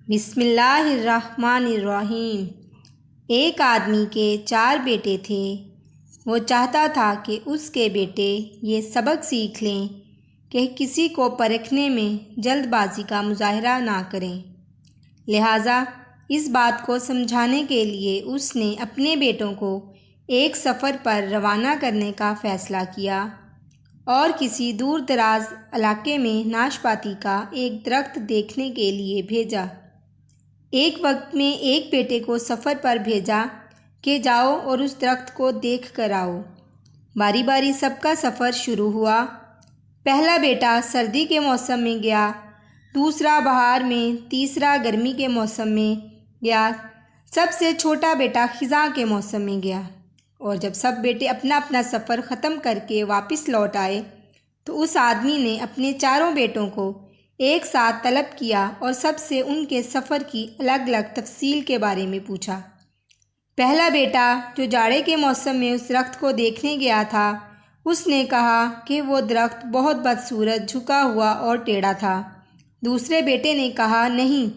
بسم اللہ الرحمن الرحیم۔ ایک آدمی کے 4 بیٹے تھے۔ وہ چاہتا تھا کہ اس کے بیٹے یہ سبق سیکھ لیں کہ کسی کو پرکھنے میں جلد بازی کا مظاہرہ نہ کریں۔ لہٰذا اس بات کو سمجھانے کے لیے اس نے اپنے بیٹوں کو ایک سفر پر روانہ کرنے کا فیصلہ کیا اور کسی دور دراز علاقے میں ناشپاتی کا ایک درخت دیکھنے کے لیے بھیجا۔ ایک وقت میں ایک بیٹے کو سفر پر بھیجا کہ جاؤ اور اس درخت کو دیکھ کر آؤ۔ باری باری سب کا سفر شروع ہوا۔ پہلا بیٹا سردی کے موسم میں گیا، دوسرا بہار میں، تیسرا گرمی کے موسم میں گیا، سب سے چھوٹا بیٹا خزاں کے موسم میں گیا۔ اور جب سب بیٹے اپنا اپنا سفر ختم کر کے واپس لوٹ آئے تو اس آدمی نے اپنے 4 بیٹوں کو ایک ساتھ طلب کیا اور سب سے ان کے سفر کی الگ الگ تفصیل کے بارے میں پوچھا۔ پہلا بیٹا جو جاڑے کے موسم میں اس درخت کو دیکھنے گیا تھا، اس نے کہا کہ وہ درخت بہت بدصورت، جھکا ہوا اور ٹیڑھا تھا۔ دوسرے بیٹے نے کہا نہیں،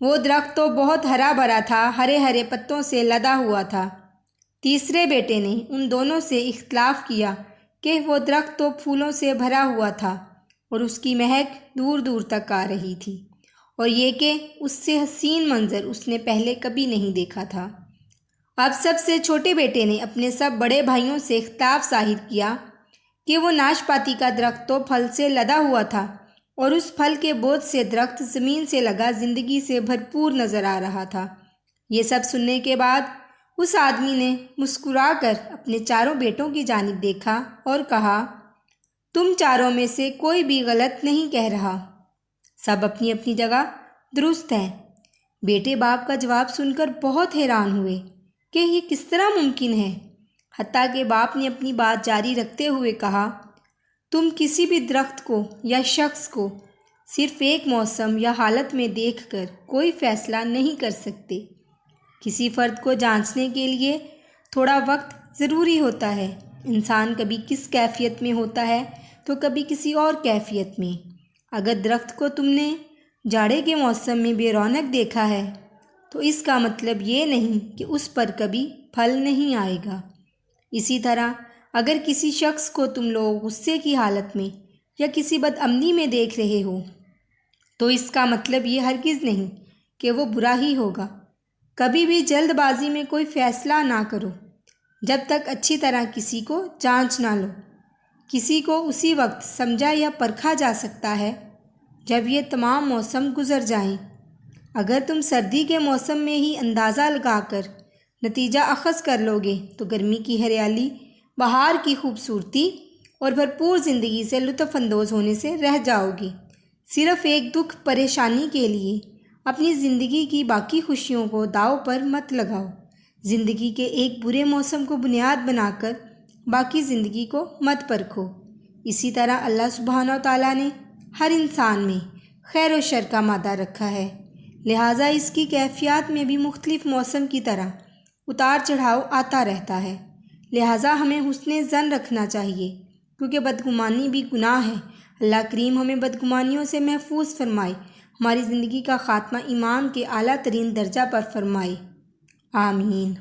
وہ درخت تو بہت ہرا بھرا تھا، ہرے ہرے پتوں سے لدا ہوا تھا۔ تیسرے بیٹے نے ان دونوں سے اختلاف کیا کہ وہ درخت تو پھولوں سے بھرا ہوا تھا اور اس کی مہک دور دور تک آ رہی تھی، اور یہ کہ اس سے حسین منظر اس نے پہلے کبھی نہیں دیکھا تھا۔ اب سب سے چھوٹے بیٹے نے اپنے سب بڑے بھائیوں سے اختلاف ظاہر کیا کہ وہ ناشپاتی کا درخت تو پھل سے لدا ہوا تھا اور اس پھل کے بوجھ سے درخت زمین سے لگا زندگی سے بھرپور نظر آ رہا تھا۔ یہ سب سننے کے بعد اس آدمی نے مسکرا کر اپنے 4 بیٹوں کی جانب دیکھا اور کہا، تم 4 میں سے کوئی بھی غلط نہیں کہہ رہا، سب اپنی اپنی جگہ درست ہیں۔ بیٹے باپ کا جواب سن کر بہت حیران ہوئے کہ یہ کس طرح ممکن ہے، حتیٰ کہ باپ نے اپنی بات جاری رکھتے ہوئے کہا، تم کسی بھی درخت کو یا شخص کو صرف ایک موسم یا حالت میں دیکھ کر کوئی فیصلہ نہیں کر سکتے۔ کسی فرد کو جانچنے کے لیے تھوڑا وقت ضروری ہوتا ہے۔ انسان کبھی کس کیفیت میں ہوتا ہے تو کبھی کسی اور کیفیت میں۔ اگر درخت کو تم نے جاڑے کے موسم میں بے رونق دیکھا ہے تو اس کا مطلب یہ نہیں کہ اس پر کبھی پھل نہیں آئے گا۔ اسی طرح اگر کسی شخص کو تم لوگ غصے کی حالت میں یا کسی بدامنی میں دیکھ رہے ہو تو اس کا مطلب یہ ہرگز نہیں کہ وہ برا ہی ہوگا۔ کبھی بھی جلد بازی میں کوئی فیصلہ نہ کرو جب تک اچھی طرح کسی کو جانچ نہ لو۔ کسی کو اسی وقت سمجھا یا پرکھا جا سکتا ہے جب یہ تمام موسم گزر جائیں۔ اگر تم سردی کے موسم میں ہی اندازہ لگا کر نتیجہ اخذ کر لو گے تو گرمی کی ہریالی، بہار کی خوبصورتی اور بھرپور زندگی سے لطف اندوز ہونے سے رہ جاؤ گے۔ صرف ایک دکھ پریشانی کے لیے اپنی زندگی کی باقی خوشیوں کو داؤ پر مت لگاؤ۔ زندگی کے ایک برے موسم کو بنیاد بنا کر باقی زندگی کو مت پرکھو۔ اسی طرح اللہ سبحانہ و تعالیٰ نے ہر انسان میں خیر و شر کا مادہ رکھا ہے، لہٰذا اس کی کیفیات میں بھی مختلف موسم کی طرح اتار چڑھاؤ آتا رہتا ہے۔ لہٰذا ہمیں حسن ظن رکھنا چاہیے کیونکہ بدگمانی بھی گناہ ہے۔ اللہ کریم ہمیں بدگمانیوں سے محفوظ فرمائے، ہماری زندگی کا خاتمہ ایمان کے اعلیٰ ترین درجہ پر فرمائے، آمین۔